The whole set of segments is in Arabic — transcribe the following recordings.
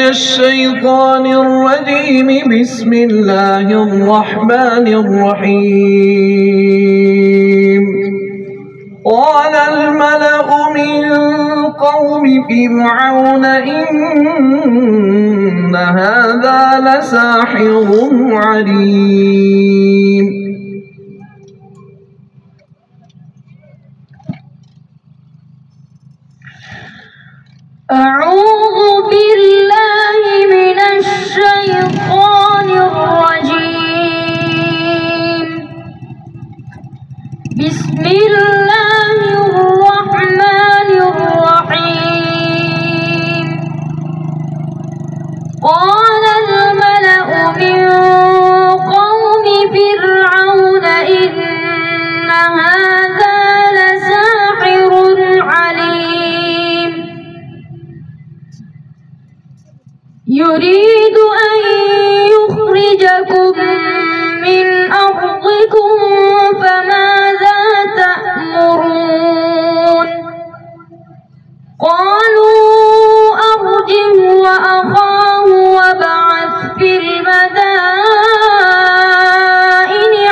الشيطان الرجيم. بسم الله الرحمن الرحيم. قال الملأ من قوم فرعون إن هذا لساحر عليم. أعوذ بالله من الشيطان الرجيم. بسم الله الرحمن الرحيم. قال الملأ من قوم فرعون إن هذا لساحر عليم يريد أن يخرجكم من أرضكم فماذا تأمرون؟ قالوا أرجه وأخاه وابعث في المدائن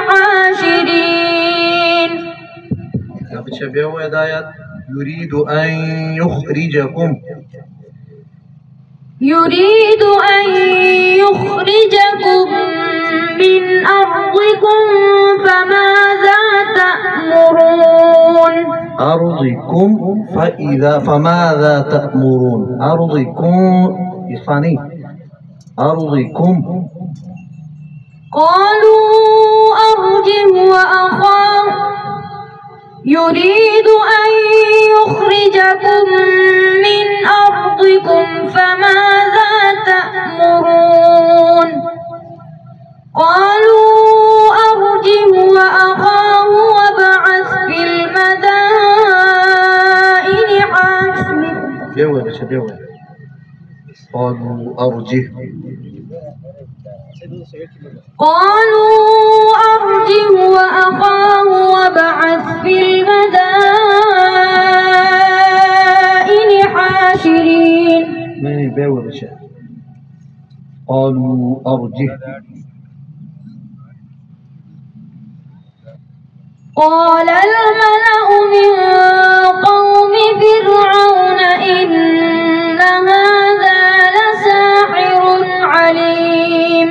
حاشرين. يريد أن يخرجكم من أرضكم فماذا تأمرون؟ أرضكم فماذا تأمرون؟ أرضكم إخواني أرضكم. قالوا أرجه وأخاه يريد أن يخرجكم من أرضكم فماذا تأمرون؟ قالوا أرجه وأخاه وابعث في المدائن حاشرين. قالوا أرجه وأخاه وابعث في المدائن حاشرين. قالوا أرجه. قال الملأ من قوم فرعون إن هذا لساحر عليم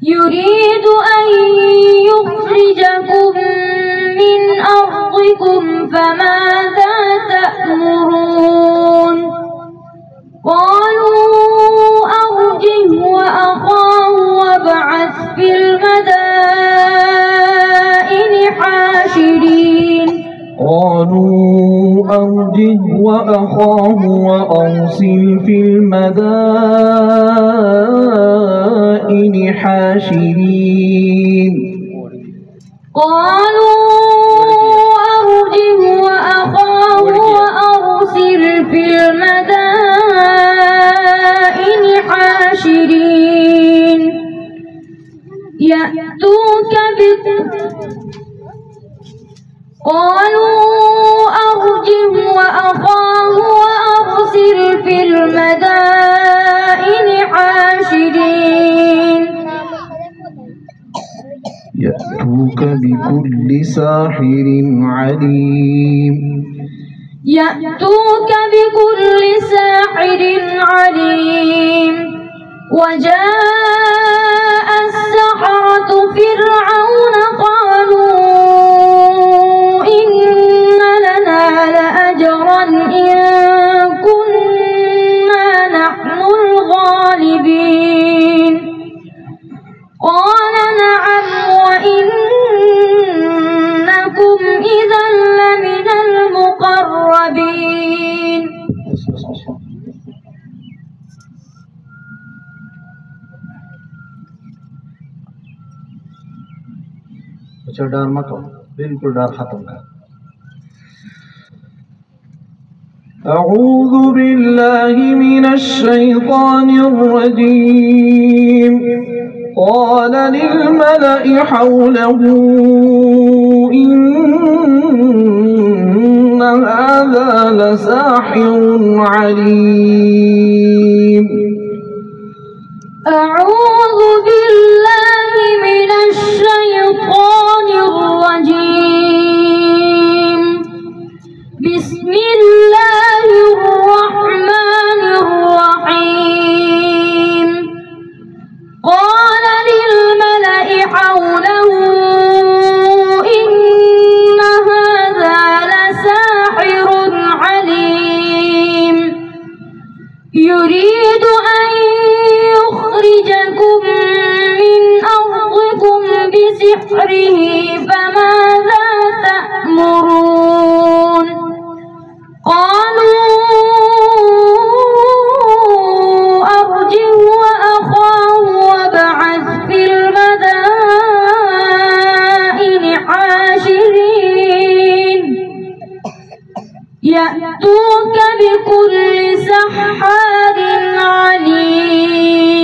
يريد أن يخرجكم من أرضكم فماذا تأمرون؟ قالوا أرجه وأخاه وابعث في المدائن حاشرين. قالوا أرجه وأخاه وأرسل في المدائن حاشرين. قالوا أرجه وأخاه وأرسل في المدائن حاشرين قالوا أرجه وأخاه وأرسل في المدائن حاشرين يأتوك بكل ساحر عليم. وجاء السحرة فرعون قالوا إن لنا لأجرا إن كنا نحن الغالبين. قال نعم وإنكم إذا لمن المقربين. डर मत हो, बिल्कुल डर खत्म कर। أعوذ بالله من الشيطان الرجيم. قال للملأ حوله إن هذا لساحر عليم يريد أن يخرجكم من أرضكم بسحره فماذا تأمرون قالوا أرجه وأخاه وابعث في المدائن حاشرين يأتوك بكل سحار عليم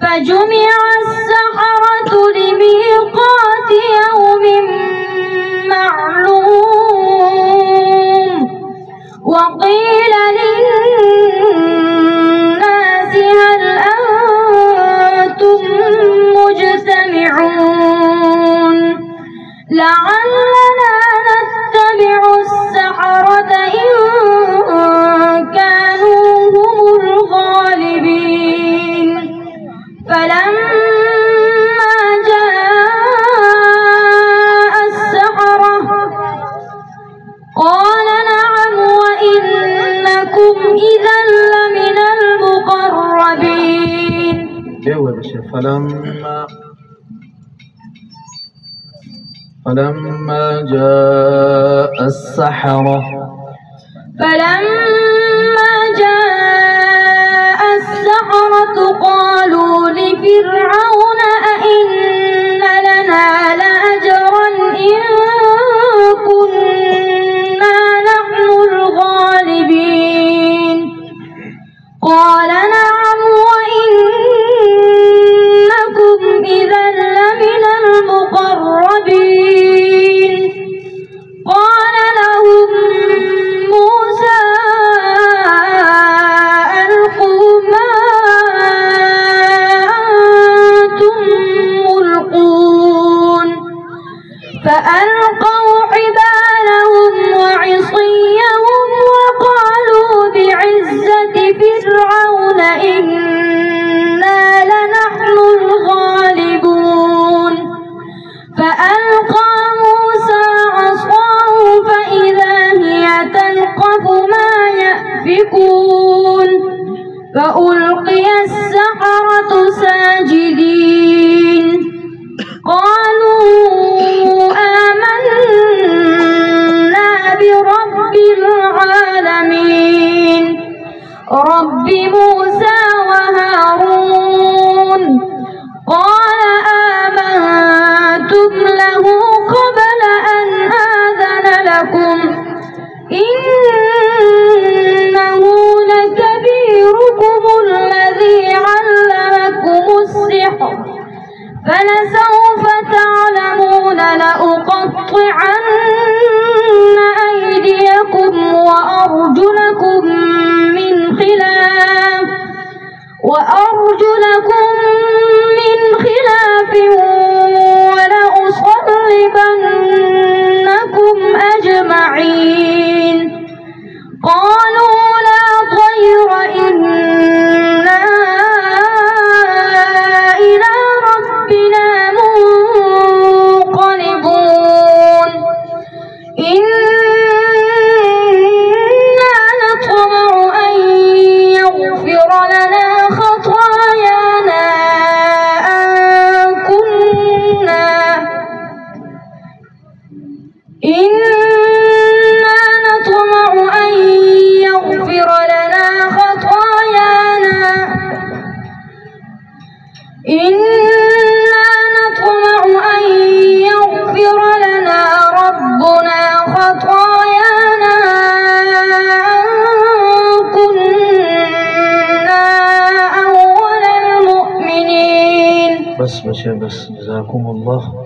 فجمع السحرة لميقات يوم معلوم وقيل للناس هل أنتم مجتمعون لعلنا نتبع السحرة إن كانوا هم الغالبين فلما جاء السحرة قال نعم وإنكم إذا لمن المقربين. فلما جاء السحرة قالوا لفرعون أئن لنا لأجرا إن كنا نحن الغالبين قال نعم وإنكم إذا لمن المقربين قال لهم موسى ألقوا ما أنتم ملقون فألقوا حبالهم وعصيهم وقالوا بعزة فرعون إنا لنحن الغالبون فألقى موسى عصاه فإذا هي تلقف ما يأفكون فألقي السحرة ساجدين قالوا آمنا برب العالمين رب موسى وهارون قال آمنتم له قبل أن آذن لكم إنه لكبيركم الذي علمكم السحر فلسوف تعلمون لأقطعن أيديكم وأرجلكم من خلاف ولأصلبنكم أجمعين قالوا لا ضير إنا إلى ربنا منقلبون إنا نطمع أن يغفر لنا خطايانا ربنا خطايانا أن كنا أول المؤمنين. بس جزاكم الله.